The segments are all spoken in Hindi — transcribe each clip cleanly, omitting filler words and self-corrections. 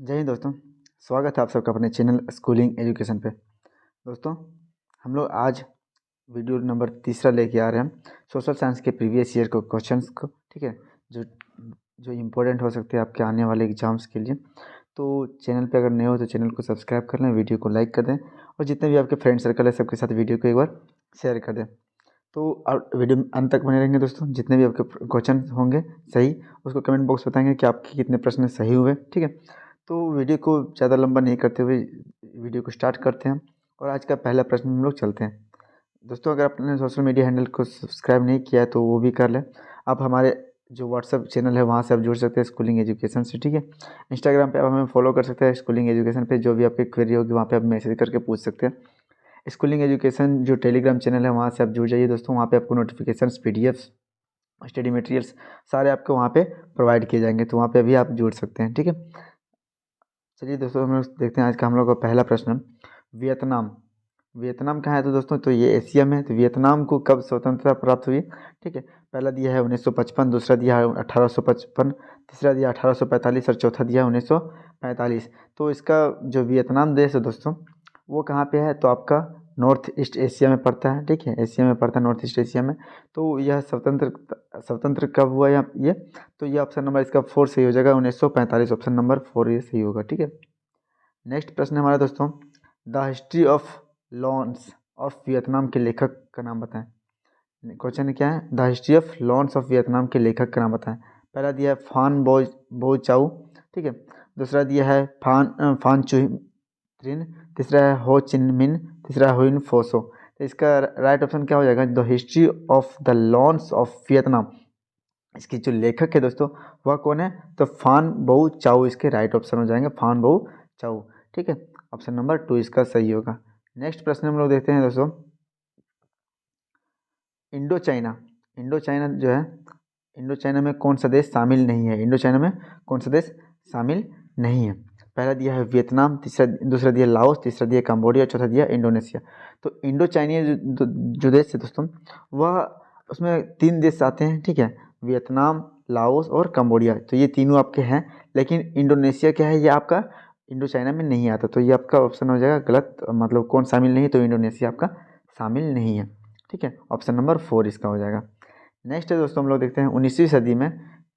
जय हिंद दोस्तों। स्वागत है आप सबका अपने चैनल स्कूलिंग एजुकेशन पे। दोस्तों, हम लोग आज वीडियो नंबर तीसरा लेके आ रहे हैं सोशल साइंस के प्रीवियस ईयर को क्वेश्चंस को। ठीक है, जो जो इम्पोर्टेंट हो सकते हैं आपके आने वाले एग्जाम्स के लिए। तो चैनल पे अगर नए हो तो चैनल को सब्सक्राइब कर लें, वीडियो को लाइक कर दें और जितने भी आपके फ्रेंड सर्कल है सबके साथ वीडियो को एक बार शेयर कर दें। तो वीडियो में अंत तक बने रहेंगे दोस्तों। जितने भी आपके क्वेश्चन होंगे सही, उसको कमेंट बॉक्स बताएंगे कि आपके कितने प्रश्न सही हुए। ठीक है, तो वीडियो को ज़्यादा लंबा नहीं करते हुए वीडियो को स्टार्ट करते हैं और आज का पहला प्रश्न हम लोग चलते हैं। दोस्तों, अगर आपने सोशल मीडिया हैंडल को सब्सक्राइब नहीं किया है तो वो भी कर लें। आप हमारे जो व्हाट्सअप चैनल है वहाँ से आप जुड़ सकते हैं स्कूलिंग एजुकेशन से। ठीक है, इंस्टाग्राम पे आप हमें फॉलो कर सकते हैं स्कूलिंग एजुकेशन पे। जो भी आपकी क्वेरी होगी वहाँ पे आप मैसेज करके पूछ सकते हैं। स्कूलिंग एजुकेशन जो टेलीग्राम चैनल है वहाँ से आप जुड़ जाइए दोस्तों। वहाँ पे आपको नोटिफिकेशंस, पीडीएफ्स, स्टडी मटेरियल्स सारे आपको वहाँ पे प्रोवाइड किए जाएंगे, तो वहाँ पे भी आप जुड़ सकते हैं। ठीक है, चलिए दोस्तों, हम लोग देखते हैं आज का हम लोग का पहला प्रश्न। वियतनाम। वियतनाम कहाँ है? तो दोस्तों तो ये एशिया में है। तो वियतनाम को कब स्वतंत्रता प्राप्त हुई? ठीक है, पहला दिया है 1955, दूसरा दिया है 1855, तीसरा दिया 1845 और चौथा दिया है 1945। तो इसका जो वियतनाम देश है दोस्तों वो कहाँ पे है? तो आपका नॉर्थ ईस्ट एशिया में पड़ता है। ठीक है, एशिया में पड़ता है, नॉर्थ ईस्ट एशिया में। तो यह स्वतंत्र कब हुआ ये? तो ये ऑप्शन नंबर इसका 4 सही हो जाएगा, 1945। ऑप्शन नंबर 4 ये सही होगा। ठीक है, नेक्स्ट प्रश्न है हमारा दोस्तों, the history of lawns of Vietnam के लेखक का नाम बताएं। क्वेश्चन क्या है? The history of lawns of Vietnam के लेखक का नाम बताएं। पहला दिया है फान बो चाउ। ठीक है, दूसरा दिया है फान चुई त्रिन, तीसरा है हो चिन मिन, तीसरा है हुइन फोसो। तो इसका राइट ऑप्शन क्या हो जाएगा? The history of the lawns of Vietnam. इसकी जो लेखक है दोस्तों वह कौन है? तो फान बो चाउ इसके राइट ऑप्शन हो जाएंगे, फान बो चाउ। ठीक है, ऑप्शन नंबर 2 इसका सही होगा। नेक्स्ट प्रश्न हम लोग देखते हैं दोस्तों, इंडो चाइना। इंडो चाइना जो है, इंडो चाइना में कौन सा देश शामिल नहीं है? इंडो चाइना में कौन सा देश शामिल नहीं है? पहला दिया है वियतनाम, दूसरा दिया लाओस, तीसरा दिया कंबोडिया, चौथा दिया इंडोनेशिया। तो इंडो चाइनीय जो देश है दोस्तों वह, उसमें 3 देश आते हैं। ठीक है, वियतनाम, लाओस और कंबोडिया। तो ये तीनों आपके हैं, लेकिन इंडोनेशिया क्या है? ये आपका इंडो चाइना में नहीं आता। तो ये आपका ऑप्शन हो जाएगा गलत, मतलब कौन शामिल नहीं है? तो इंडोनेशिया आपका शामिल नहीं है। ठीक है, ऑप्शन नंबर 4 इसका हो जाएगा। नेक्स्ट है दोस्तों, हम लोग देखते हैं 19वीं सदी में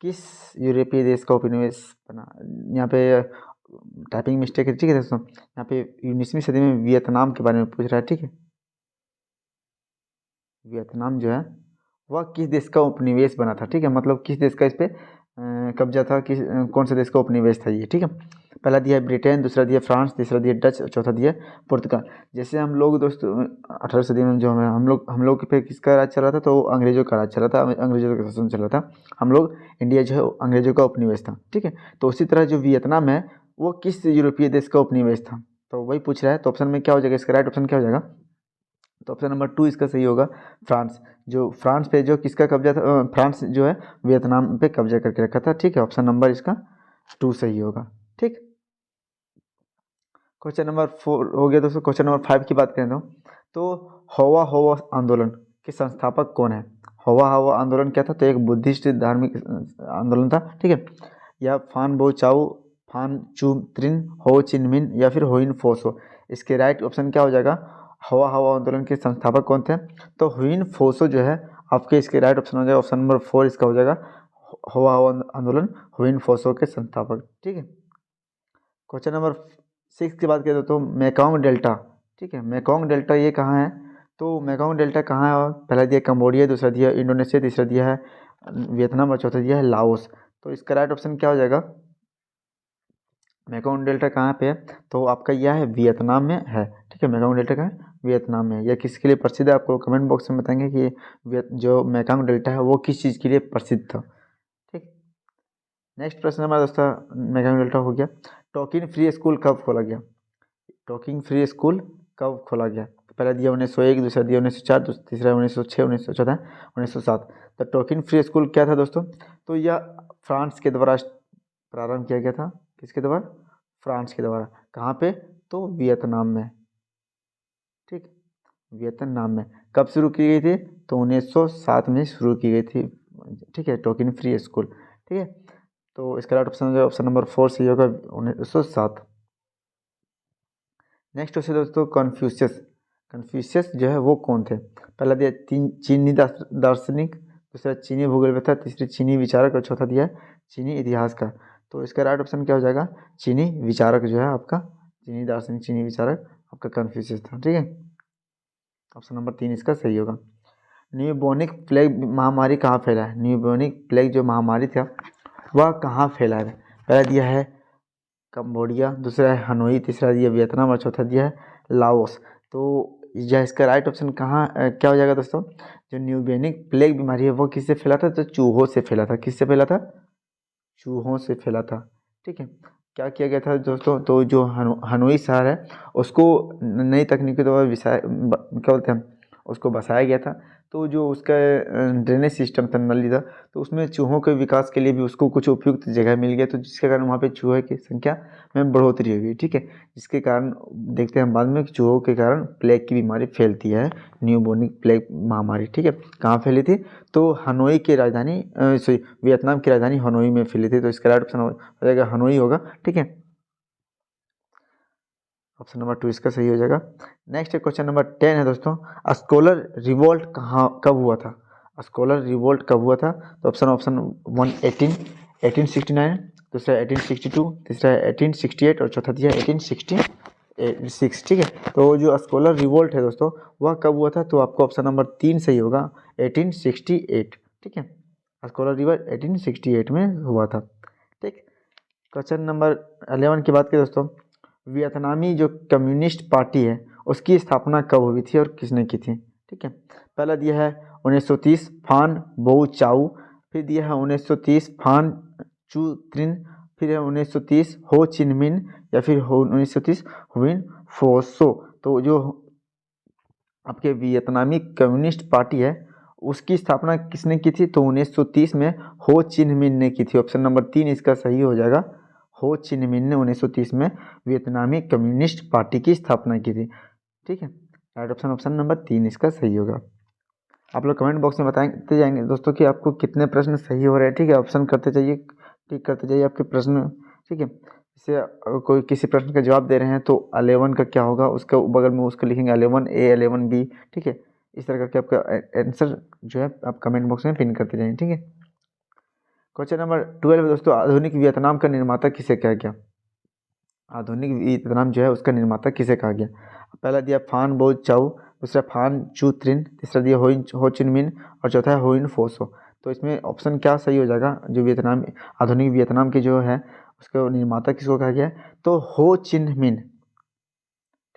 किस यूरोपीय देश का उपनिवेश बना। यहाँ पे टाइपिंग मिस्टेक है। ठीक है दोस्तों, यहाँ पे 19वीं सदी में वियतनाम के बारे में पूछ रहा है। ठीक है, वियतनाम जो है वह किस देश का उपनिवेश बना था? ठीक है, मतलब किस देश का इस पे कब्जा था, किस कौन से देश का उपनिवेश था ये? ठीक है, पहला दिया है ब्रिटेन, दूसरा दिया फ्रांस, तीसरा दिया डच और चौथा दिया पुर्तगाल। जैसे हम लोग दोस्तों 18वीं सदी में जो है हम लोग पे किसका राज चल रहा था? तो अंग्रेजों का राज चल रहा था, अंग्रेजों का शासन चल रहा था। हम लोग इंडिया जो है अंग्रेजों का उपनिवेश था। ठीक है, तो उसी तरह जो वियतनाम है वो किस यूरोपीय देश का उपनिवेश था? तो वही पूछ रहा है। तो ऑप्शन में क्या हो जाएगा? इसका राइट ऑप्शन क्या हो जाएगा? तो ऑप्शन नंबर 2 इसका सही होगा, फ्रांस। जो फ्रांस पे जो किसका कब्जा था? फ्रांस जो है वियतनाम पे कब्जा करके रखा था। ठीक है, ऑप्शन नंबर इसका 2 सही होगा। ठीक, क्वेश्चन नंबर 4 हो गया दोस्तों। क्वेश्चन नंबर 5 की बात करें तो हवा हवा आंदोलन के संस्थापक कौन है? हवा हवा आंदोलन क्या था? तो एक बुद्धिस्ट धार्मिक आंदोलन था। ठीक है, या फान बो चाउ, फान चू त्रिन, हो चिन मिन या फिर होइन फोसो। इसके राइट ऑप्शन क्या हो जाएगा? हवा हवा आंदोलन के संस्थापक कौन थे? तो हुइन फोसो जो है आपके, इसके राइट ऑप्शन हो जाएगा, ऑप्शन नंबर 4 इसका हो जाएगा, हवा हवा आंदोलन हुइन फोसो के संस्थापक। ठीक है, क्वेश्चन नंबर 6 की बात करें तो मेकोंग डेल्टा। ठीक है, मेकोंग डेल्टा ये कहाँ है? तो मेकोंग डेल्टा कहाँ है? पहला दिया कंबोडिया, दूसरा दिया इंडोनेशिया, तीसरा दिया है वियतनाम और चौथा दिया है लाओस। तो इसका राइट ऑप्शन क्या हो जाएगा? मेकोंग डेल्टा कहाँ पे है? तो आपका यह है वियतनाम में है। ठीक है, मेकोंग डेल्टा कहाँ है? वियतनाम में। यह किसके लिए प्रसिद्ध है? आपको कमेंट बॉक्स में बताएंगे कि जो मेकोंग डेल्टा है वो किस चीज़ के लिए प्रसिद्ध था। ठीक, नेक्स्ट प्रश्न हमारा दोस्तों, मेकोंग डेल्टा हो गया। टोकिन फ्री स्कूल कब खोला गया? टॉकिंग फ्री स्कूल कब खोला गया? पहला दिया 1901, दूसरा दिया 1904, तीसरा 1906, 1914, 1907। तो टॉकिंग फ्री स्कूल क्या था दोस्तों? तो यह फ्रांस के द्वारा प्रारंभ किया गया था। किसके द्वारा? फ्रांस के द्वारा। कहाँ पे? तो वियतनाम में। ठीक, वियतनाम में। कब शुरू की गई थी? तो 1907 में शुरू की गई थी। ठीक है, टोकिन फ्री स्कूल। ठीक है, तो इसका राइट ऑप्शन जो ऑप्शन नंबर 4 सही होगा 1907। नेक्स्ट क्वेश्चन दोस्तों, कन्फ्यूशियस। कन्फ्यूशियस जो है वो कौन थे? पहला दिया चीनी दार्शनिक, दूसरा चीनी भूगोलवेत्ता, तीसरी चीनी विचारक और चौथा दिया चीनी इतिहासकार। तो इसका राइट ऑप्शन क्या हो जाएगा? चीनी विचारक जो है आपका, चीनी दार्शनिक चीनी विचारक आपका कन्फ्यूशियस था। ठीक है, ऑप्शन नंबर 3 इसका सही होगा। न्यूबोनिक प्लेग महामारी कहाँ फैला है? न्यूबोनिक प्लेग जो महामारी था वह कहाँ फैला है? पहला दिया है कंबोडिया, दूसरा है हनोई, तीसरा दिया वियतनाम और चौथा दिया है लाओस। तो यह इसका राइट ऑप्शन कहाँ क्या हो जाएगा दोस्तों? जो न्यूबोनिक प्लेग बीमारी है वो किससे फैला था? तो चूहों से फैला था। किससे फैला था? चूहों से फैला था। ठीक है, क्या किया गया था दोस्तों? तो जो हनोई शहर है उसको नई तकनीक के द्वारा क्या बोलते हैं, उसको बसाया गया था। तो जो उसका ड्रेनेज सिस्टम था, नली था, तो उसमें चूहों के विकास के लिए भी उसको कुछ उपयुक्त जगह मिल गया, तो जिसके कारण वहाँ पे चूहे की संख्या में बढ़ोतरी हुई। ठीक है, जिसके कारण देखते हैं बाद में कि चूहों के कारण प्लेग की बीमारी फैलती है, न्यूमोनिक प्लेग महामारी। ठीक है, कहाँ फैली थी? तो हनोई की राजधानी सॉरी वियतनाम की राजधानी हनोई में फैली थी। तो इसका राइट ऑप्शन हो जाएगा हनोई होगा। ठीक है, ऑप्शन नंबर 2 इसका सही हो जाएगा। नेक्स्ट क्वेश्चन नंबर 10 है दोस्तों, स्कोलर रिवोल्ट कब हुआ था? स्कोलर रिवोल्ट कब हुआ था? तो ऑप्शन 1 1869, दूसरा 1862, तीसरा 1868 और चौथा दिया 1866। ठीक है, तो जो स्कोलर रिवोल्ट है दोस्तों वह कब हुआ था? तो आपको ऑप्शन नंबर 3 सही होगा 1868। ठीक है, स्कोलर रिवोल्ट 1868 में हुआ था। ठीक, क्वेश्चन नंबर 11 की बात करें दोस्तों, वियतनामी जो कम्युनिस्ट पार्टी है उसकी स्थापना कब हुई थी और किसने की थी? ठीक है, पहला दिया है 1930 फान बो चाउ, फिर दिया है 1930 फान चू त्रिन, फिर है 1930 हो चिन मिन, या फिर 1930 हुइन फोसो। तो जो आपके वियतनामी कम्युनिस्ट पार्टी है उसकी स्थापना किसने की थी? तो 1930 में हो चिन मिन ने की थी। ऑप्शन नंबर 3 इसका सही हो जाएगा। हो चिन मिन ने 1930 में वियतनामी कम्युनिस्ट पार्टी की स्थापना की थी। ठीक है, राइट ऑप्शन ऑप्शन नंबर 3 इसका सही होगा। आप लोग कमेंट बॉक्स में बताते जाएंगे दोस्तों कि आपको कितने प्रश्न सही हो रहे हैं। ठीक है, ऑप्शन करते जाइए, टिक करते जाइए आपके प्रश्न। ठीक है, इससे कोई किसी प्रश्न का जवाब दे रहे हैं तो 11 का क्या होगा, उसका बगल में उसका लिखेंगे 11A 11B। ठीक है, इस तरह करके आपका आंसर जो है आप कमेंट बॉक्स में पिन करते जाइए। ठीक है, क्वेश्चन नंबर 12 दोस्तों, आधुनिक वियतनाम का निर्माता किसे कहा गया? आधुनिक वियतनाम जो है उसका निर्माता किसे कहा गया? पहला दिया फान बो चाउ, दूसरा फान चू त्रिन, तीसरा दिया हो चिन मिन और चौथा है होइन फोसो। तो इसमें ऑप्शन क्या सही हो जाएगा? जो वियतनाम आधुनिक वियतनाम की जो है उसका निर्माता किसको कहा गया है? तो हो चिन मिन।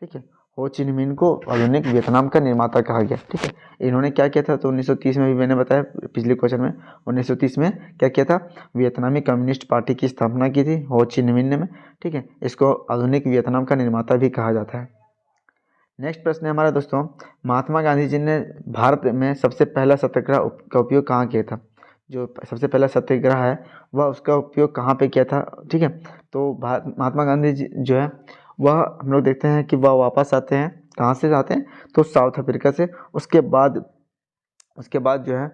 ठीक है, हो चिन मिन को आधुनिक वियतनाम का निर्माता कहा गया। ठीक है, इन्होंने क्या किया था? तो 1930 में भी मैंने बताया पिछले क्वेश्चन में, 1930 में क्या किया था? वियतनामी कम्युनिस्ट पार्टी की स्थापना की थी हो चिन मिन ने। ठीक है, इसको आधुनिक वियतनाम का निर्माता भी कहा जाता है। नेक्स्ट प्रश्न है हमारा दोस्तों, महात्मा गांधी जी ने भारत में सबसे पहला सत्याग्रह का उपयोग कहाँ किया था? जो सबसे पहला सत्याग्रह है वह उसका उपयोग कहाँ पे किया था? ठीक है, तो महात्मा गांधी जी जो है वह हम लोग देखते हैं कि वह वापस आते हैं, कहाँ से आते हैं? तो साउथ अफ्रीका से। उसके बाद जो है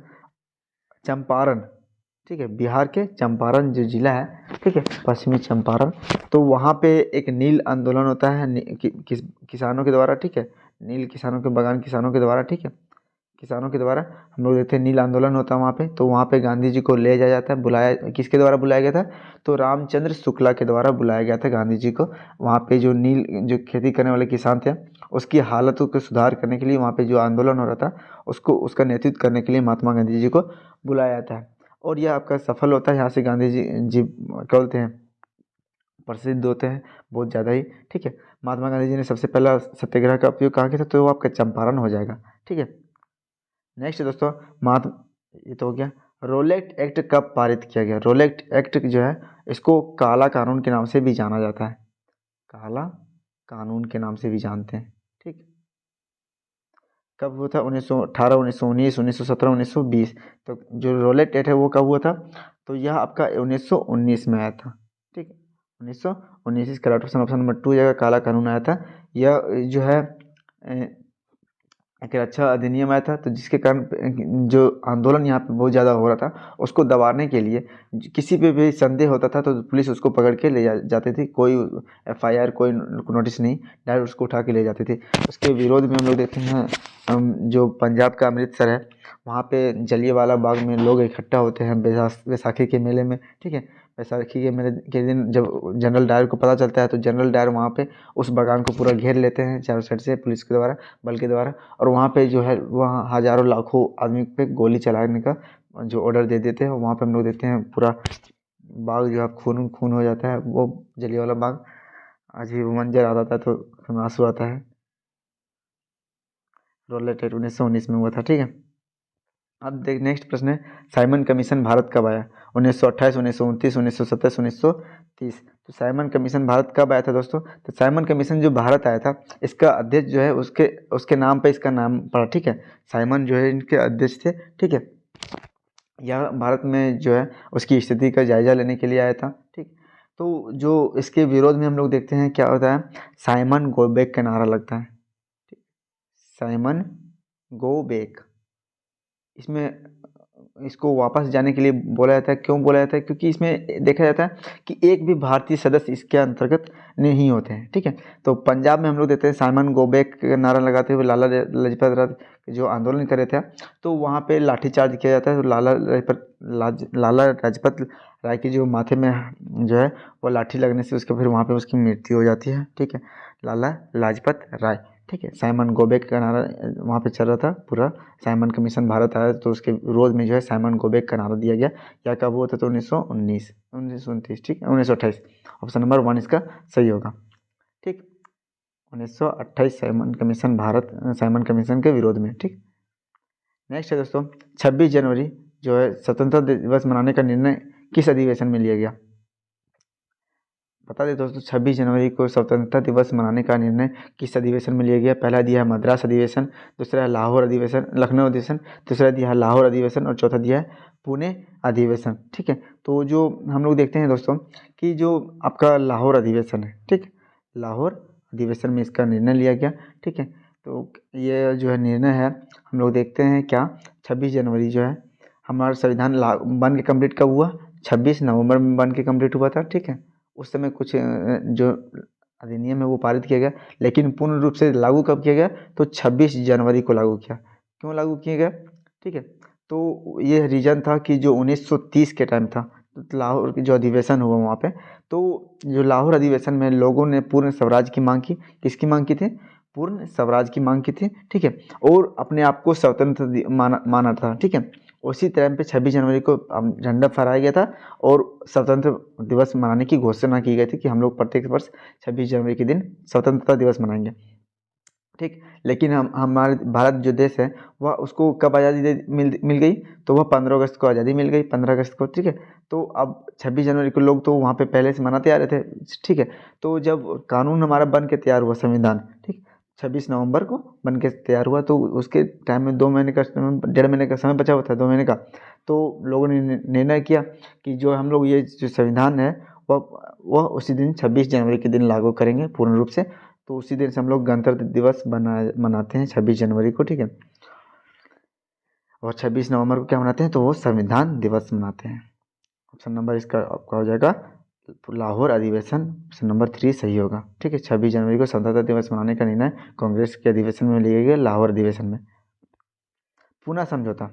चंपारण, ठीक है, बिहार के चंपारण जो जिला है, ठीक है, पश्चिमी चंपारण, तो वहाँ पे एक नील आंदोलन होता है किसानों के द्वारा। ठीक है, नील किसानों के बगान किसानों के द्वारा। ठीक है, किसानों के द्वारा हम लोग देखते हैं नील आंदोलन होता है वहाँ पे। तो वहाँ पे गांधी जी को ले जाया जाता है, बुलाया किसके द्वारा बुलाया गया था? तो रामचंद्र शुक्ला के द्वारा बुलाया गया था गांधी जी को। वहाँ पे जो जो खेती करने वाले किसान थे उसकी हालतों को सुधार करने के लिए वहाँ पे जो आंदोलन हो रहा था उसको उसका नेतृत्व करने के लिए महात्मा गांधी जी को बुलाया जाता है। और यह आपका सफल होता है। यहाँ से गांधी जी क्या बोलते हैं, प्रसिद्ध होते हैं बहुत ज़्यादा ही। ठीक है, महात्मा गांधी जी ने सबसे पहला सत्याग्रह का उपयोग कहाँ किया था? तो वो आपका चंपारण हो जाएगा। ठीक है, नेक्स्ट दोस्तों, महात्मा ये तो हो गया। रोलेट एक्ट कब पारित किया गया? रोलेट एक्ट जो है इसको काला कानून के नाम से भी जाना जाता है, काला कानून के नाम से भी जानते हैं। ठीक, कब हुआ था? 1918, 1919, 1917, 1920। तो जो रोलेट एक्ट है वो कब हुआ था? तो यह आपका 1919 में आया था। ठीक, 1919 इसका राइट ऑप्शन ऑप्शन नंबर 2 जगह काला कानून आया था। यह जो है एक अच्छा अधिनियम आया था, तो जिसके कारण जो आंदोलन यहाँ पे बहुत ज़्यादा हो रहा था उसको दबाने के लिए किसी पे भी संदेह होता था तो पुलिस उसको पकड़ के ले जाती थी। कोई एफआईआर कोई नोटिस नहीं, डायरेक्ट उसको उठा के ले जाती थी। उसके विरोध में हम लोग देखते हैं जो पंजाब का अमृतसर है वहाँ पे जलियांवाला बाग में लोग इकट्ठा होते हैं बैसाखी के मेले में। ठीक है, बैसाखी के मेले के दिन जब जनरल डायर को पता चलता है तो जनरल डायर वहाँ पे उस बागान को पूरा घेर लेते हैं चारों साइड से पुलिस के द्वारा, बल के द्वारा। और वहाँ पे जो है वहाँ हज़ारों लाखों आदमी पे गोली चलाने का जो ऑर्डर दे देते हैं। वहाँ पे हम लोग देखते हैं पूरा बाग जो है खून खून हो जाता है। वो जलियांवाला बाग आज भी वो मंजर आता था तो हमें आंसू आता है। रोलेटेड 1919 में हुआ था। ठीक है, अब देख नेक्स्ट प्रश्न है, साइमन कमीशन भारत कब आया? 1928, 1929, 1927, 1930। तो साइमन कमीशन भारत कब आया था दोस्तों? तो साइमन कमीशन जो भारत आया था इसका अध्यक्ष जो है उसके उसके नाम पे इसका नाम पड़ा। ठीक है, साइमन जो है इनके अध्यक्ष थे। ठीक है, यह भारत में जो है उसकी स्थिति का जायजा लेने के लिए आया था। ठीक, तो जो इसके विरोध में हम लोग देखते हैं क्या होता है, साइमन गो बैक का नारा लगता है। साइमन गो बैक, इसमें इसको वापस जाने के लिए बोला जाता है। क्यों बोला जाता है? क्योंकि इसमें देखा जाता है कि एक भी भारतीय सदस्य इसके अंतर्गत नहीं होते हैं। ठीक है, तो पंजाब में हम लोग देखते हैं साइमन गो बैक का नारा लगाते हुए लाला लाजपत राय जो आंदोलन कर रहे थे तो वहाँ पे लाठीचार्ज किया जाता है। तो लाला लाजपत राय की जो माथे में जो है वो लाठी लगने से उसके फिर वहाँ पे उसकी मृत्यु हो जाती है। ठीक है, लाला लाजपत राय। ठीक है, साइमन गोबेक का नारा वहाँ पे चल रहा था पूरा। साइमन कमीशन भारत आया तो उसके विरोध में जो है साइमन गोबेक का नारा दिया गया। या कब हुआ था? तो 1919, 1929। ठीक है, 1928 ऑप्शन नंबर 1 इसका सही होगा। ठीक, 1928 Simon commission Bharat Simon commission के विरोध में। ठीक, नेक्स्ट है दोस्तों 26 जनवरी जो है स्वतंत्रता दिवस मनाने का निर्णय किस अधिवेशन में लिया गया? बता दें दोस्तों 26 जनवरी को स्वतंत्रता दिवस मनाने का निर्णय किस अधिवेशन में लिया गया? पहला दिया है मद्रास अधिवेशन, दूसरा है लाहौर अधिवेशन, लखनऊ अधिवेशन, तीसरा दिया है लाहौर अधिवेशन और चौथा दिया है पुणे अधिवेशन। ठीक है, तो जो हम लोग देखते हैं दोस्तों कि जो आपका लाहौर अधिवेशन है, ठीक, लाहौर अधिवेशन में इसका निर्णय लिया गया। ठीक है, तो ये जो है निर्णय है हम लोग देखते हैं क्या 26 जनवरी जो है हमारा संविधान बन के कम्प्लीट कब हुआ? 26 नवंबर में बन के कम्प्लीट हुआ था। ठीक है, उस समय कुछ जो अधिनियम है वो पारित किया गया, लेकिन पूर्ण रूप से लागू कब किया गया? तो 26 जनवरी को लागू किया। क्यों लागू किया गया? ठीक है, तो ये रीज़न था कि जो 1930 के टाइम था तो लाहौर की जो अधिवेशन हुआ वहाँ पे, तो जो लाहौर अधिवेशन में लोगों ने पूर्ण स्वराज की मांग की। किसकी मांग की थी? पूर्ण स्वराज की मांग की थी। ठीक है, और अपने आप को स्वतंत्र माना था। ठीक है, उसी टाइम पे 26 जनवरी को झंडा फहराया गया था और स्वतंत्र दिवस मनाने की घोषणा की गई थी कि हम लोग प्रत्येक वर्ष 26 जनवरी के दिन स्वतंत्रता दिवस मनाएंगे। ठीक, लेकिन हम हमारे भारत जो देश है वह उसको कब आज़ादी मिल गई? तो वह 15 अगस्त को आज़ादी मिल गई, 15 अगस्त को। ठीक है, तो अब 26 जनवरी को लोग तो वहाँ पे पहले से मनाते आ रहे थे। ठीक है, तो जब कानून हमारा बन के तैयार हुआ संविधान, ठीक, 26 नवंबर को बन के तैयार हुआ तो उसके टाइम में 2 महीने का 1.5 महीने का समय बचा हुआ था, 2 महीने का। तो लोगों ने निर्णय किया कि जो हम लोग ये जो संविधान है वह उसी दिन 26 जनवरी के दिन लागू करेंगे पूर्ण रूप से। तो उसी दिन से हम लोग गणतंत्र दिवस मनाते हैं 26 जनवरी को। ठीक है, और 26 नवंबर को क्या मनाते हैं? तो वो संविधान दिवस मनाते हैं। ऑप्शन नंबर इसका आपका हो जाएगा लाहौर अधिवेशन, ऑप्शन नंबर 3 सही होगा। ठीक है, 26 जनवरी को स्वतंत्रता दिवस मनाने का निर्णय कांग्रेस के अधिवेशन में लिया गया, लाहौर अधिवेशन में। पूना समझौता,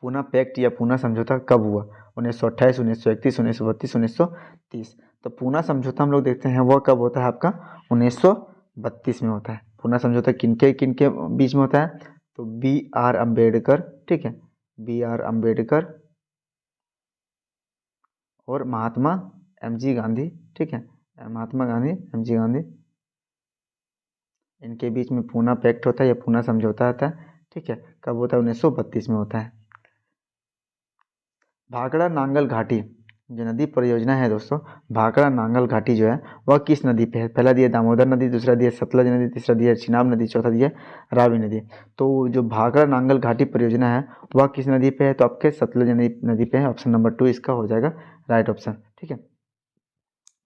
पूना पैक्ट या पूना समझौता कब हुआ? 1928, 1931, 1932, 1930। तो पूना समझौता हम लोग देखते हैं वह कब होता है आपका? 1932 में होता है। पूना समझौता किनके किनके बीच में होता है? तो B.R. अम्बेडकर, ठीक है, B.R. अम्बेडकर और महात्मा M.G. गांधी। ठीक है, महात्मा गांधी, M.G. गांधी, इनके बीच में पूना पैक्ट होता है या पूना समझौता होता है। ठीक है, कब होता है? 1932 में होता है। भाखड़ा नांगल घाटी जो नदी परियोजना है दोस्तों, भाखड़ा नांगल घाटी जो है वह किस नदी पे है? पहला दिया दामोदर नदी, दूसरा दिया सतलज नदी, तीसरा दिया चिनाब नदी, चौथा दिया रावी नदी। तो जो भाखड़ा नांगल घाटी परियोजना है वह किस नदी पे है? तो आपके सतलज नदी पे है। ऑप्शन नंबर 2 इसका हो जाएगा राइट ऑप्शन। ठीक है,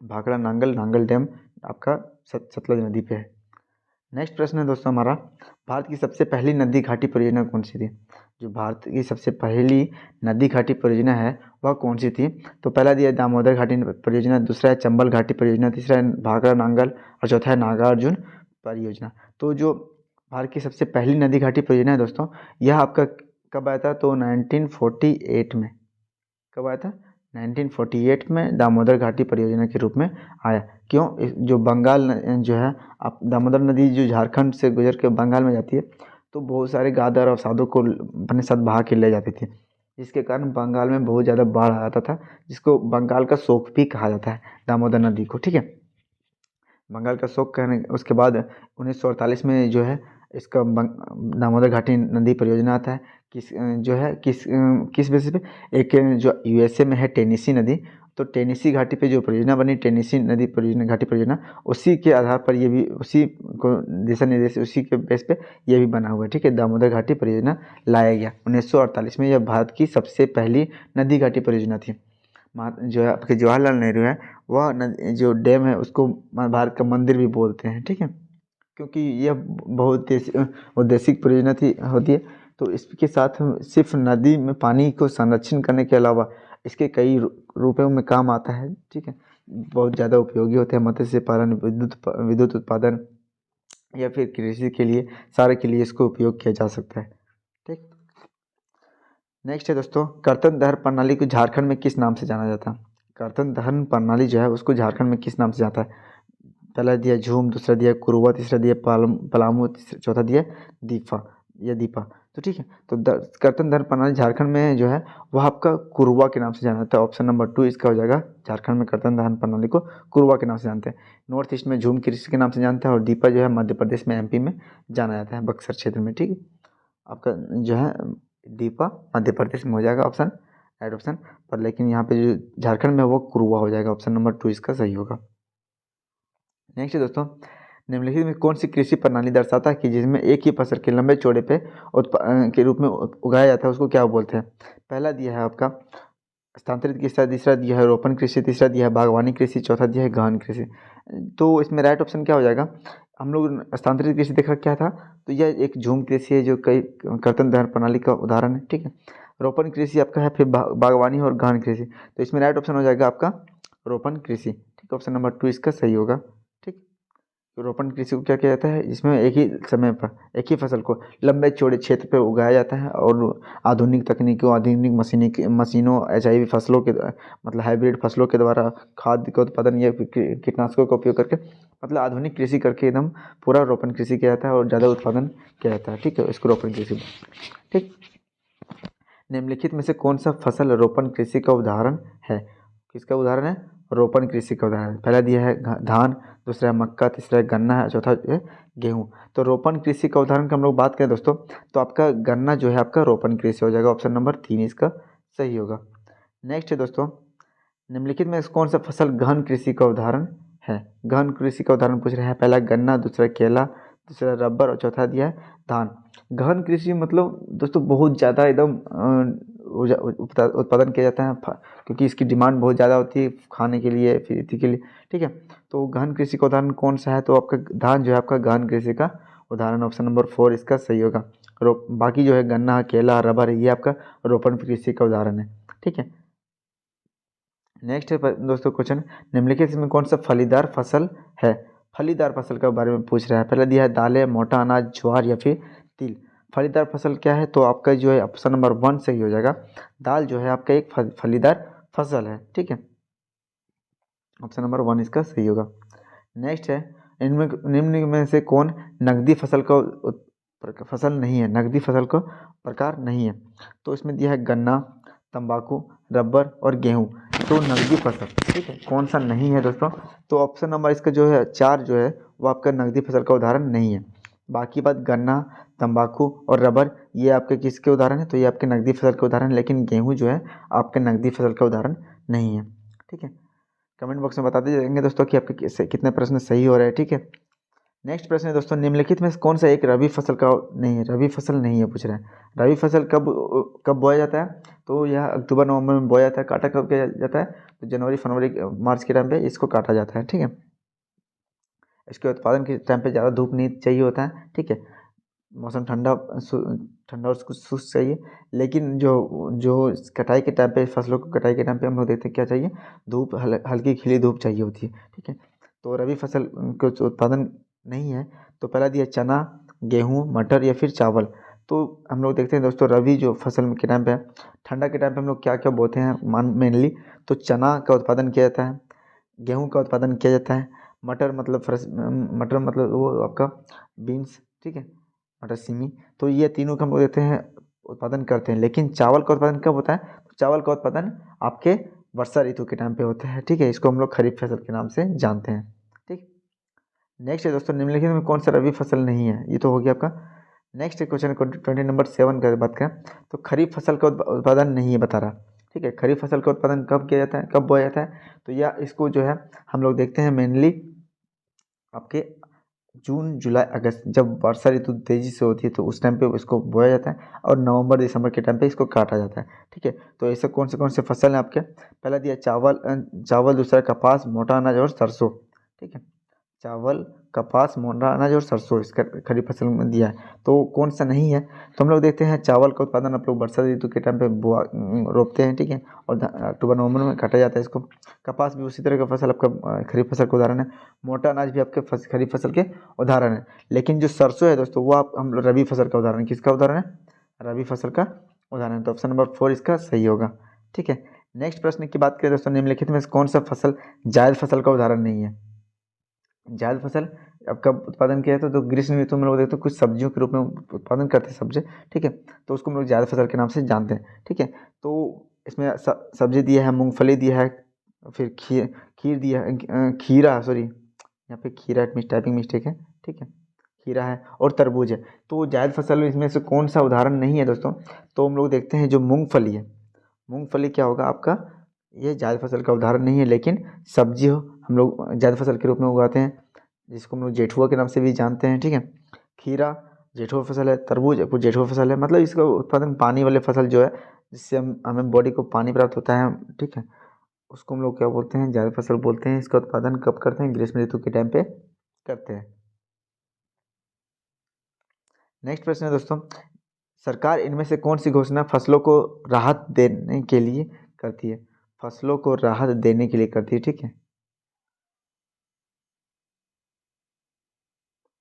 भाखड़ा नांगल डैम आपका सतलज नदी पे है। नेक्स्ट प्रश्न है दोस्तों हमारा, भारत की सबसे पहली नदी घाटी परियोजना कौन सी थी? जो भारत की सबसे पहली नदी घाटी परियोजना है वह कौन सी थी? तो पहला दिया है दामोदर घाटी परियोजना, दूसरा है चंबल घाटी परियोजना, तीसरा है भाखड़ा नांगल और चौथा है नागार्जुन परियोजना। तो जो भारत की सबसे पहली नदी घाटी परियोजना है दोस्तों, यह आपका कब आया था? तो 1948 में। कब आया था? 1948 में दामोदर घाटी परियोजना के रूप में आया। क्यों? जो बंगाल जो है, आप दामोदर नदी जो झारखंड से गुजर के बंगाल में जाती है, तो बहुत सारे गादर और साधु को अपने साथ बहा के ले जाती थी, जिसके कारण बंगाल में बहुत ज़्यादा बाढ़ आता था, जिसको बंगाल का शोक भी कहा जाता है दामोदर नदी को। ठीक है, बंगाल का शोक कहने उसके बाद 1948 में जो है इसका दामोदर घाटी नदी परियोजना आता है। जो है किस बेसिस पे? एक जो यूएसए में है टेनेसी नदी, तो टेनेसी घाटी पे जो परियोजना बनी, टेनेसी नदी परियोजना घाटी परियोजना, उसी के आधार पर ये भी उसी को दिशा निर्देश उसी के बेस पे ये भी बना हुआ है। ठीक है, दामोदर घाटी परियोजना लाया गया 1948 में। यह भारत की सबसे पहली नदी घाटी परियोजना थी। जो है आपके जवाहरलाल नेहरू है, वह जो डैम है उसको भारत का मंदिर भी बोलते हैं। ठीक है, क्योंकि यह बहुत उद्देशिक परियोजना थी होती है। तो इसके साथ सिर्फ नदी में पानी को संरक्षण करने के अलावा इसके कई रूपों में काम आता है। ठीक है, बहुत ज़्यादा उपयोगी होते हैं, मत्स्य पालन, विद्युत उत्पादन या फिर कृषि के लिए, सारे के लिए इसको उपयोग किया जा सकता है। ठीक, नेक्स्ट है दोस्तों, कर्तन दहन प्रणाली को झारखंड में किस नाम से जाना जाता है? कर्तन दहन प्रणाली जो है उसको झारखंड में किस नाम से जाता है? पहला दिया झूम, दूसरा दिया कुरुआ, तीसरा दिया पलामू, चौथा दिया दीपा या दीपा। तो ठीक है, तो कर्तन दहन प्रणाली झारखंड में जो है वह आपका कुरुआ के नाम से जाना जाता है। ऑप्शन नंबर 2 इसका हो जाएगा। झारखंड में कर्तन दहन प्रणाली को कुरुआ के नाम से जानते हैं। नॉर्थ ईस्ट में झूम कृषि के नाम से जानते हैं, और दीपा जो है मध्य प्रदेश में एमपी में जाना जाता है, बक्सर क्षेत्र में। ठीक है, आपका जो है दीपा मध्य प्रदेश में हो जाएगा ऑप्शन, राइट ऑप्शन पर, लेकिन यहाँ पे जो झारखंड में वो कुरुआ हो जाएगा। ऑप्शन नंबर 2 इसका सही होगा। नेक्स्ट है दोस्तों, निम्नलिखित में कौन सी कृषि प्रणाली दर्शाता है कि जिसमें एक ही फसल के लंबे चौड़े पे के रूप में उगाया जाता है, उसको क्या बोलते हैं? पहला दिया है आपका स्थानांतरित कृषि, दूसरा दिया है रोपण कृषि, तीसरा दिया है बागवानी कृषि, चौथा दिया है गहन कृषि। तो इसमें राइट ऑप्शन क्या हो जाएगा? हम लोग स्थानांतरित कृषि देखा क्या था, तो यह एक झूम कृषि है जो कई कर्तन दहन प्रणाली का उदाहरण है। ठीक है, रोपण कृषि आपका है, फिर बागवानी और गहन कृषि। तो इसमें राइट ऑप्शन हो जाएगा आपका रोपण कृषि। ठीक, ऑप्शन नंबर 2 इसका सही होगा। ठीक, तो रोपण कृषि को क्या किया जाता है? इसमें एक ही समय पर एक ही फसल को लंबे चौड़े क्षेत्र पर उगाया जाता है, और आधुनिक तकनीकों, आधुनिक मशीनों, एचआईवी फसलों के मतलब हाइब्रिड फसलों के द्वारा खाद्य का उत्पादन या कीटनाशकों का उपयोग करके, मतलब आधुनिक कृषि करके एकदम पूरा रोपण कृषि किया जाता है और ज़्यादा उत्पादन किया जाता है। ठीक है, इसको रोपण कृषि। ठीक, निम्नलिखित में से कौन सा फसल रोपण कृषि का उदाहरण है? किसका उदाहरण है? रोपण कृषि का उदाहरण। पहला दिया है धान, दूसरा है मक्का, तीसरा है गन्ना है, चौथा है गेहूँ। तो रोपण कृषि का उदाहरण की हम लोग बात करें दोस्तों, तो आपका गन्ना जो है आपका रोपण कृषि हो जाएगा। ऑप्शन नंबर 3 इसका सही होगा। नेक्स्ट है दोस्तों, निम्नलिखित में कौन सा फसल गहन कृषि का उदाहरण है? गहन कृषि का उदाहरण पूछ रहे हैं। पहला गन्ना, दूसरा केला, तीसरा रबर और चौथा दिया है धान। गहन कृषि मतलब दोस्तों बहुत ज़्यादा एकदम उत्पादन किया जाता है, क्योंकि इसकी डिमांड बहुत ज़्यादा होती है खाने के लिए, खेती के लिए। ठीक है, तो गहन कृषि का उदाहरण कौन सा है? तो आपका धान जो है आपका गहन कृषि का उदाहरण। ऑप्शन नंबर 4 इसका सही होगा। बाकी जो है गन्ना, केला, रबर, ये आपका रोपण कृषि का उदाहरण है। ठीक है, नेक्स्ट है दोस्तों क्वेश्चन, निम्नलिखित में कौन सा फलीदार फसल है? फलीदार फसल के बारे में पूछ रहा है। पहला दिया है दालें, मोटा अनाज, ज्वार या फिर तिल। फलीदार फसल क्या है? तो आपका जो है ऑप्शन नंबर 1 सही हो जाएगा। दाल जो है आपका एक फलीदार फसल है। ठीक है, ऑप्शन नंबर 1 इसका सही होगा। नेक्स्ट है, इनमें निम्न में से कौन नकदी फसल का फसल नहीं है, नकदी फसल का प्रकार नहीं है? तो इसमें दिया है गन्ना, तंबाकू, रबर और गेहूँ। तो नकदी फसल, ठीक है, कौन सा नहीं है दोस्तों? तो ऑप्शन नंबर इसका जो है 4 जो है वो आपका नकदी फसल का उदाहरण नहीं है। बाकी बात गन्ना, तंबाकू और रबर, ये आपके किसके उदाहरण है? तो ये आपके नकदी फसल के उदाहरण, लेकिन गेहूँ जो है आपके नकदी फसल का उदाहरण नहीं है। ठीक है, कमेंट बॉक्स में बता दीजिए दोस्तों कि आपके कितने प्रश्न सही हो रहे हैं। ठीक है, नेक्स्ट प्रश्न है दोस्तों, निम्नलिखित में कौन सा एक रबी फसल का नहीं है? रबी फसल नहीं है पूछ रहे हैं। रबी फसल कब कब बोया जाता है? तो यह अक्टूबर नवंबर में बोया जाता है। काटा कब किया जाता है? तो जनवरी फरवरी मार्च के टाइम पे इसको काटा जाता है। ठीक है, इसके उत्पादन के टाइम पे ज़्यादा धूप नहीं चाहिए होता है, ठीक है। मौसम ठंडा ठंडा और शुष्क चाहिए। लेकिन जो कटाई के टाइम पे, फसलों को कटाई के टाइम पे हम लोग देखते हैं क्या चाहिए, धूप, हल्की खिली धूप चाहिए होती है, ठीक है। तो रबी फसल का उत्पादन नहीं है, तो पहला दिया चना, गेहूँ, मटर या फिर चावल। तो हम लोग देखते हैं दोस्तों, रबी जो फसल के टाइम पे है, ठंडा के टाइम पे हम लोग क्या क्या बोते हैं मेनली, तो चना का उत्पादन किया जाता है, गेहूँ का उत्पादन किया जाता है, मटर मतलब मटर मतलब वो आपका बीन्स, ठीक है, मटर सिमी। तो ये तीनों का हम लोग देते हैं उत्पादन करते हैं। लेकिन चावल का उत्पादन कब होता है, तो चावल का उत्पादन आपके वर्षा ऋतु के टाइम पे होता है, ठीक है। इसको हम लोग खरीफ फसल के नाम से जानते हैं, ठीक। नेक्स्ट है दोस्तों, निम्नलिखित में कौन सा रबी फसल नहीं है, ये तो हो गया आपका। नेक्स्ट क्वेश्चन 20 नंबर 7 का बात करें, तो खरीफ फसल का उत्पादन नहीं है बता रहा, ठीक है। खरीफ फसल का उत्पादन कब किया जाता है, कब बोया जाता है, तो या इसको जो है हम लोग देखते हैं मेनली आपके जून, जुलाई, अगस्त, जब वर्षा ऋतु तेज़ी से होती है तो उस टाइम पे इसको बोया जाता है, और नवंबर दिसंबर के टाइम पे इसको काटा जाता है, ठीक है। तो ऐसे कौन से फसल हैं आपके, पहला दिया चावल, दूसरा कपास, मोटा अनाज और सरसों, ठीक है। चावल, कपास, मोटा अनाज और सरसों इसका खरीफ फसल में दिया है। तो कौन सा नहीं है, तो हम लोग देखते हैं चावल का उत्पादन आप लोग वर्षा ऋतु के टाइम पे रोपते हैं, ठीक है, और अक्टूबर नवंबर में काटा जाता है इसको। कपास भी उसी तरह का फसल आपका खरीफ फसल का उदाहरण है। मोटा अनाज भी आपके खरीफ फसल के उदाहरण है। लेकिन जो सरसों है दोस्तों, वो आप हम लोग रबी फसल का उदाहरण, किसका उदाहरण है, रबी फसल का उदाहरण। तो ऑप्शन नंबर 4 इसका सही होगा, ठीक है। नेक्स्ट प्रश्न की बात करें दोस्तों, निम्नलिखित में से कौन सा फसल जायद फसल का उदाहरण नहीं है। जायद फसल अब कब उत्पादन किया जाता है, तो ग्रीष्म ऋतु में लोग देखते हैं कुछ सब्जियों के रूप में उत्पादन करते हैं सब्जी, ठीक है। तो उसको हम लोग जायद फसल के नाम से जानते हैं, ठीक है। तो इसमें सब्जी दिया है, मूंगफली दिया है, फिर खीर दिया है, खीरा, सॉरी यहाँ पे खीरा टाइपिंग मिस्टेक है, ठीक है, खीरा है और तरबूज है। तो जायद फसल इसमें से कौन सा उदाहरण नहीं है दोस्तों, तो हम लोग देखते हैं जो मूंगफली है, मूंगफली क्या होगा आपका, ये जायद फसल का उदाहरण नहीं है, लेकिन सब्जी हो हम लोग जायद फसल के रूप में उगाते हैं, जिसको हम लोग जेठुआ के नाम से भी जानते हैं, ठीक है। खीरा जेठुआ फसल है, तरबूज जेठुआ फसल है, मतलब इसका उत्पादन पानी वाले फसल जो है, जिससे हमें बॉडी को पानी प्राप्त होता है, ठीक है, उसको हम लोग क्या बोलते हैं, जायद फसल बोलते हैं। इसका उत्पादन कब करते हैं, ग्रीष्म ऋतु के टाइम पे करते हैं। नेक्स्ट प्रश्न है दोस्तों, सरकार इनमें से कौन सी घोषणा फसलों को राहत देने के लिए करती है, फसलों को राहत देने के लिए करती है, ठीक है।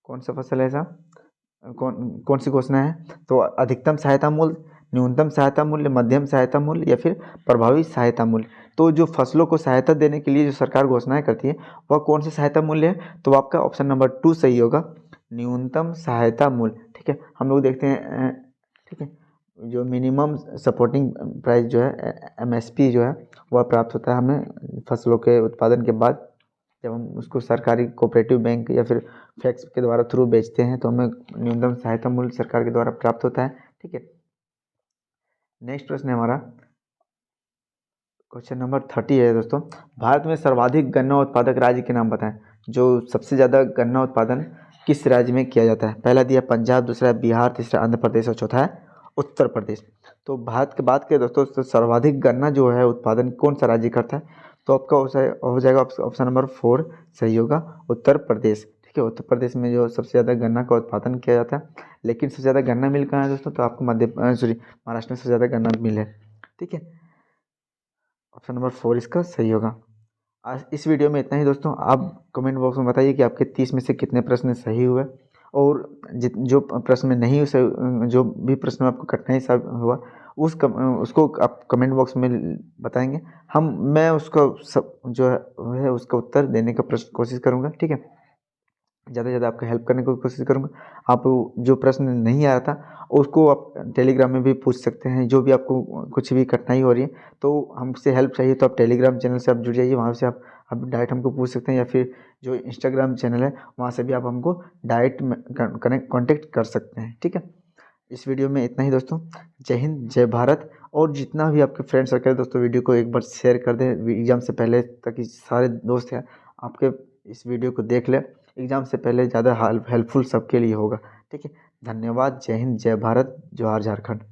कौन सा फसल है ऐसा, कौन कौन सी घोषणा है, तो अधिकतम सहायता मूल्य, न्यूनतम सहायता मूल्य, मध्यम सहायता मूल्य या फिर प्रभावी सहायता मूल्य। तो जो फसलों को सहायता देने के लिए जो सरकार घोषणाएं करती है, वह कौन सी सहायता मूल्य है, तो आपका ऑप्शन नंबर 2 सही होगा, न्यूनतम सहायता मूल्य, ठीक है। हम लोग देखते हैं, ठीक है, जो मिनिमम सपोर्टिंग प्राइस जो है, MSP जो है, वह प्राप्त होता है हमें फसलों के उत्पादन के बाद, जब हम उसको सरकारी कोऑपरेटिव बैंक या फिर फैक्स के द्वारा थ्रू बेचते हैं, तो हमें न्यूनतम सहायता मूल्य सरकार के द्वारा प्राप्त होता है, ठीक है। नेक्स्ट प्रश्न है हमारा क्वेश्चन नंबर 30 है दोस्तों, भारत में सर्वाधिक गन्ना उत्पादक राज्य के नाम बताएं। जो सबसे ज़्यादा गन्ना उत्पादन किस राज्य में किया जाता है, पहला दिया पंजाब, दूसरा बिहार, तीसरा आंध्र प्रदेश और चौथा है उत्तर प्रदेश। तो भारत की बात करें दोस्तों, तो सर्वाधिक गन्ना जो है उत्पादन कौन सा राज्य करता है, तो आपका हो जाएगा ऑप्शन नंबर 4 सही होगा, उत्तर प्रदेश, ठीक है। उत्तर प्रदेश में जो सबसे ज़्यादा गन्ना का उत्पादन किया जाता है। लेकिन सबसे ज़्यादा गन्ना मिल कहाँ है दोस्तों, तो आपको महाराष्ट्र में सबसे ज़्यादा गन्ना मिल है, ठीक है। ऑप्शन नंबर 4 इसका सही होगा। आज इस वीडियो में इतना ही दोस्तों। आप कमेंट बॉक्स में बताइए कि आपके 30 में से कितने प्रश्न सही हुए, और जो प्रश्न में नहीं जो भी प्रश्न में आपको कठिनाई सा हुआ, उसको आप कमेंट बॉक्स में बताएंगे। मैं उसका जो है उसका उत्तर देने का कोशिश करूँगा, ठीक है। ज़्यादा से ज़्यादा आपका हेल्प करने की कोशिश करूँगा। आप जो प्रश्न नहीं आ रहा था उसको आप टेलीग्राम में भी पूछ सकते हैं, जो भी आपको कुछ भी कठिनाई हो रही है, तो हमसे हेल्प चाहिए तो आप टेलीग्राम चैनल से आप जुड़ जाइए, वहाँ से आप डायरेक्ट हमको पूछ सकते हैं, या फिर जो इंस्टाग्राम चैनल है वहाँ से भी आप हमको डायरेक्ट कॉन्टेक्ट कर सकते हैं, ठीक है। इस वीडियो में इतना ही दोस्तों। जय हिंद, जय भारत। और जितना भी आपके फ्रेंड सर्कल है दोस्तों, वीडियो को एक बार शेयर कर दें एग्ज़ाम से पहले, ताकि सारे दोस्त हैं आपके इस वीडियो को देख लें। एग्ज़ाम से पहले ज़्यादा हेल्पफुल सबके लिए होगा, ठीक है। धन्यवाद। जय हिंद, जय भारत, जोहार झारखंड।